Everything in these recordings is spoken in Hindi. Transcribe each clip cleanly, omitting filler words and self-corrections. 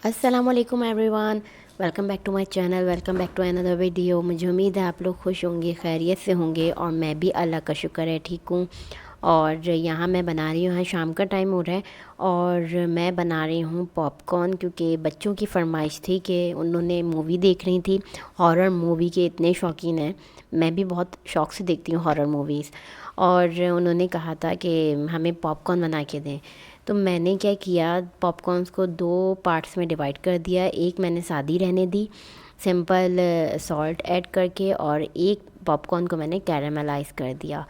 अस्सलामुअलैकुम everyone, welcome back to my channel, welcome back to another video. मुझे उम्मीद है आप लोग खुश होंगे, खैरियत से होंगे और मैं भी अल्लाह का शुक्र है ठीक हूँ। और यहाँ मैं बना रही हूँ, शाम का टाइम हो रहा है और मैं बना रही हूँ पॉपकॉर्न, क्योंकि बच्चों की फरमाइश थी कि उन्होंने मूवी देख रही थी। हॉरर मूवी के इतने शौकीन हैं, मैं भी बहुत शौक़ से देखती हूँ हॉरर मूवीज़। और उन्होंने कहा था कि हमें पॉपकॉर्न बना के दें। तो मैंने क्या किया, पॉपकॉर्न्स को दो पार्ट्स में डिवाइड कर दिया। एक मैंने सादी रहने दी सिंपल सॉल्ट ऐड करके, और एक पॉपकॉर्न को मैंने कैरामलाइज़ कर दिया।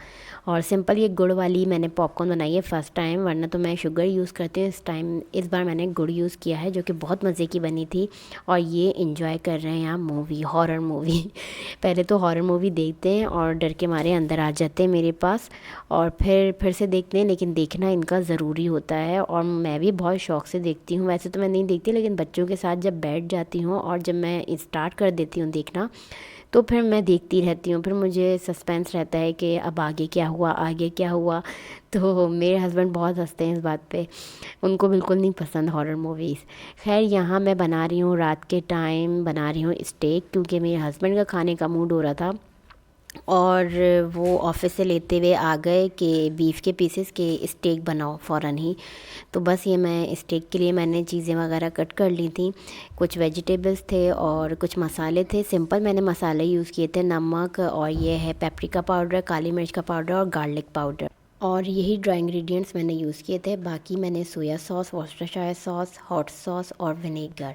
और सिंपल ये गुड़ वाली मैंने पॉपकॉर्न बनाई है फ़र्स्ट टाइम, वरना तो मैं शुगर यूज़ करती हूँ। इस बार मैंने गुड़ यूज़ किया है, जो कि बहुत मज़े की बनी थी। और ये इंजॉय कर रहे हैं यहाँ मूवी, हॉरर मूवी। पहले तो हॉरर मूवी देखते हैं और डर के मारे अंदर आ जाते हैं मेरे पास, और फिर से देखते हैं, लेकिन देखना इनका ज़रूरी होता है। और मैं भी बहुत शौक़ से देखती हूँ। वैसे तो मैं नहीं देखती, लेकिन बच्चों के साथ जब बैठ जाती हूँ और जब मैं स्टार्ट कर देती हूँ देखना, तो फिर मैं देखती रहती हूँ। फिर मुझे सस्पेंस रहता है कि अब आगे क्या हुआ, आगे क्या हुआ। तो मेरे हस्बैंड बहुत हंसते हैं इस बात पे, उनको बिल्कुल नहीं पसंद हॉरर मूवीज़। खैर, यहाँ मैं बना रही हूँ, रात के टाइम बना रही हूँ स्टेक, क्योंकि मेरे हस्बैंड का खाने का मूड हो रहा था और वो ऑफिस से लेते हुए आ गए कि बीफ के पीसेस के स्टेक बनाओ फ़ौरन ही। तो बस ये मैं स्टेक के लिए मैंने चीज़ें वगैरह कट कर ली थी। कुछ वेजिटेबल्स थे और कुछ मसाले थे। सिंपल मैंने मसाले यूज़ किए थे, नमक और ये है पेपरिका पाउडर, काली मिर्च का पाउडर और गार्लिक पाउडर, और यही ड्राई इंग्रेडिएंट्स मैंने यूज़ किए थे। बाकी मैंने soya sauce, Worcestershire sauce, hot sauce और विनेगर,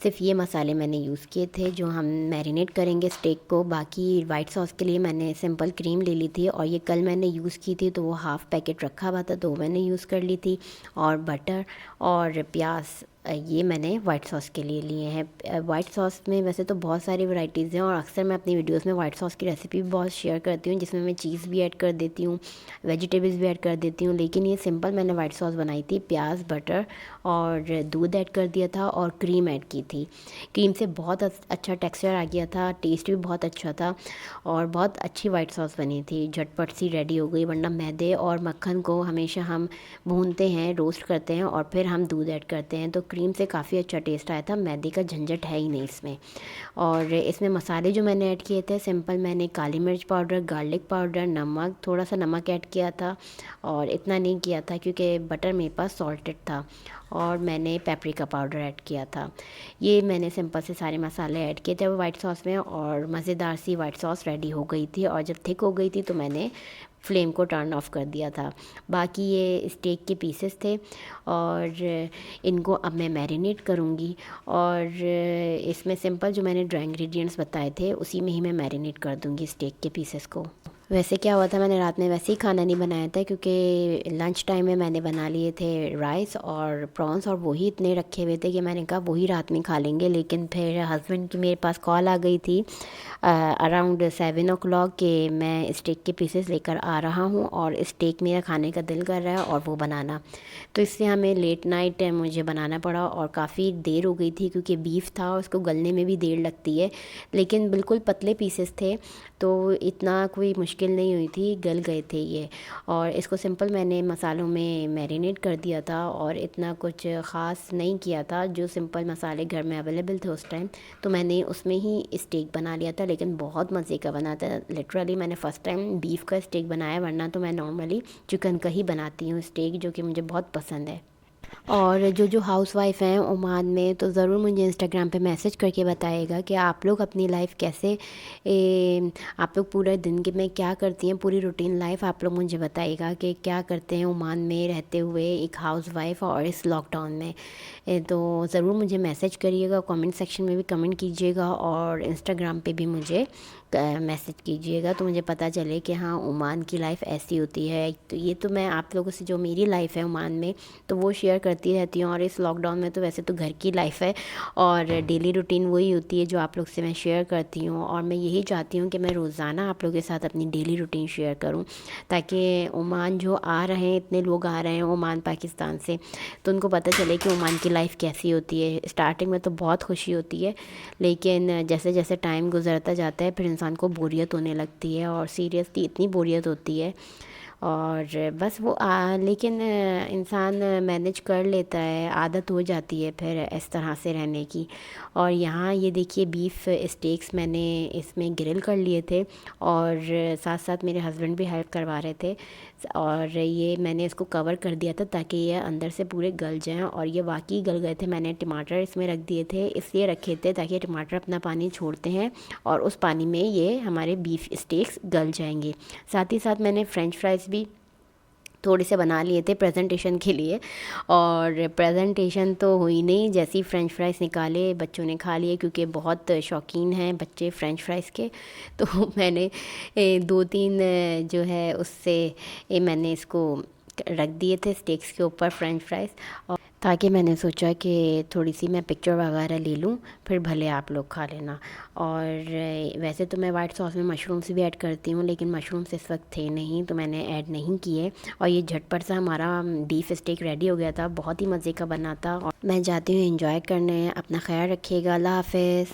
सिर्फ ये मसाले मैंने यूज़ किए थे जो हम मैरिनेट करेंगे स्टेक को। बाकी वाइट सॉस के लिए मैंने सिंपल क्रीम ले ली थी, और ये कल मैंने यूज़ की थी, तो वो हाफ़ पैकेट रखा हुआ था, तो मैंने यूज़ कर ली थी। और बटर और प्याज, ये मैंने वाइट सॉस के लिए लिए हैं। वाइट सॉस में वैसे तो बहुत सारी वैरायटीज़ हैं, और अक्सर मैं अपनी वीडियोस में वाइट सॉस की रेसिपी भी बहुत शेयर करती हूँ, जिसमें मैं चीज़ भी ऐड कर देती हूँ, वेजिटेबल्स भी ऐड कर देती हूँ। लेकिन ये सिंपल मैंने वाइट सॉस बनाई थी, प्याज, बटर और दूध ऐड कर दिया था और क्रीम ऐड की थी। क्रीम से बहुत अच्छा टेक्सचर आ गया था, टेस्ट भी बहुत अच्छा था और बहुत अच्छी वाइट सॉस बनी थी। झटपट सी रेडी हो गई, वरना मैदे और मक्खन को हमेशा हम भूनते हैं, रोस्ट करते हैं और फिर हम दूध ऐड करते हैं। तो क्रीम से काफ़ी अच्छा टेस्ट आया था, मैदे का झंझट है ही नहीं इसमें। और इसमें मसाले जो मैंने ऐड किए थे, सिंपल मैंने काली मिर्च पाउडर, गार्लिक पाउडर, नमक, थोड़ा सा नमक ऐड किया था, और इतना नहीं किया था क्योंकि बटर मेरे पास सॉल्टेड था, और मैंने पेपरिका पाउडर ऐड किया था। ये मैंने सिंपल से सारे मसाले ऐड किए थे वाइट सॉस में, और मज़ेदार सी वाइट सॉस रेडी हो गई थी। और जब थिक हो गई थी तो मैंने फ्लेम को टर्न ऑफ कर दिया था। बाकी ये स्टेक के पीसेस थे, और इनको अब मैं मैरिनेट करूँगी। और इसमें सिंपल जो मैंने ड्राई इंग्रेडिएंट्स बताए थे, उसी में ही मैं मैरिनेट कर दूँगी स्टेक के पीसेस को। वैसे क्या हुआ था, मैंने रात में वैसे ही खाना नहीं बनाया था, क्योंकि लंच टाइम में मैंने बना लिए थे राइस और प्रॉन्स, और वही इतने रखे हुए थे कि मैंने कहा वही रात में खा लेंगे। लेकिन फिर हस्बैंड की मेरे पास कॉल आ गई थी अराउंड 7 o'clock कि मैं स्टेक के पीसेस लेकर आ रहा हूँ और स्टेक मेरा खाने का दिल कर रहा है और वो बनाना। तो इससे हमें लेट नाइट मुझे बनाना पड़ा, और काफ़ी देर हो गई थी क्योंकि बीफ था और उसको गलने में भी देर लगती है। लेकिन बिल्कुल पतले पीसेस थे, तो इतना कोई मुश्किल नहीं हुई थी, गल गए थे ये। और इसको सिंपल मैंने मसालों में मैरिनेट कर दिया था, और इतना कुछ ख़ास नहीं किया था, जो सिंपल मसाले घर में अवेलेबल थे उस टाइम, तो मैंने उसमें ही स्टेक बना लिया था। लेकिन बहुत मज़े का बना था, लिटरली मैंने फ़र्स्ट टाइम बीफ का स्टेक बनाया, वरना तो मैं नॉर्मली चिकन का ही बनाती हूँ स्टेक, जो कि मुझे बहुत पसंद है। और जो हाउसवाइफ हैं ओमान में, तो ज़रूर मुझे इंस्टाग्राम पे मैसेज करके बताइएगा कि आप लोग अपनी लाइफ कैसे आप लोग पूरे दिन के में क्या करती हैं, पूरी रूटीन लाइफ आप लोग मुझे बताइएगा कि क्या करते हैं ओमान में रहते हुए एक हाउसवाइफ और इस लॉकडाउन में। तो ज़रूर मुझे मैसेज करिएगा, कमेंट सेक्शन में भी कमेंट कीजिएगा, और इंस्टाग्राम पे भी मुझे मैसेज कीजिएगा, तो मुझे पता चले कि हाँ, ओमान की लाइफ ऐसी होती है। तो ये तो मैं आप लोगों से जो मेरी लाइफ है ओमान में, तो वो शेयर करती रहती हूँ। और इस लॉकडाउन में तो वैसे तो घर की लाइफ है और डेली रूटीन वही होती है जो आप लोग से मैं शेयर करती हूँ। और मैं यही चाहती हूँ कि मैं रोज़ाना आप लोगों के साथ अपनी डेली रूटीन शेयर करूँ, ताकि ओमान जो आ रहे हैं, इतने लोग आ रहे हैं ओमान पाकिस्तान से, तो उनको पता चले कि ओमान की लाइफ कैसी होती है। स्टार्टिंग में तो बहुत खुशी होती है, लेकिन जैसे जैसे टाइम गुजरता जाता है फिर इंसान को बोरियत होने लगती है, और सीरियसली इतनी बोरियत होती है। और बस वो लेकिन इंसान मैनेज कर लेता है, आदत हो जाती है फिर इस तरह से रहने की। और यहाँ ये देखिए बीफ स्टेक्स मैंने इसमें ग्रिल कर लिए थे और साथ साथ मेरे हस्बैंड भी हेल्प करवा रहे थे। और ये मैंने इसको कवर कर दिया था ताकि ये अंदर से पूरे गल जाएं, और ये वाकई गल गए थे। मैंने टमाटर इसमें रख दिए थे, इसलिए रखे थे ताकि टमाटर अपना पानी छोड़ते हैं और उस पानी में ये हमारे बीफ स्टेक्स गल जाएंगे। साथ ही साथ मैंने फ्रेंच फ्राइज़ भी थोड़े से बना लिए थे प्रेजेंटेशन के लिए, और प्रेजेंटेशन तो हुई नहीं। जैसे ही फ्रेंच फ्राइज़ निकाले बच्चों ने खा लिए, क्योंकि बहुत शौकीन हैं बच्चे फ्रेंच फ्राइज़ के। तो मैंने 2-3 जो है उससे मैंने इसको रख दिए थे स्टेक्स के ऊपर फ्रेंच फ्राइज़, और ताकि मैंने सोचा कि थोड़ी सी मैं पिक्चर वगैरह ले लूँ, फिर भले आप लोग खा लेना। और वैसे तो मैं वाइट सॉस में मशरूम्स भी ऐड करती हूँ, लेकिन मशरूम्स इस वक्त थे नहीं तो मैंने ऐड नहीं किए। और ये झटपट सा हमारा बीफ स्टेक रेडी हो गया था, बहुत ही मज़े का बना था। और मैं जाती हूँ एंजॉय करने। अपना ख्याल रखिएगा। अल्लाह हाफ़िज़।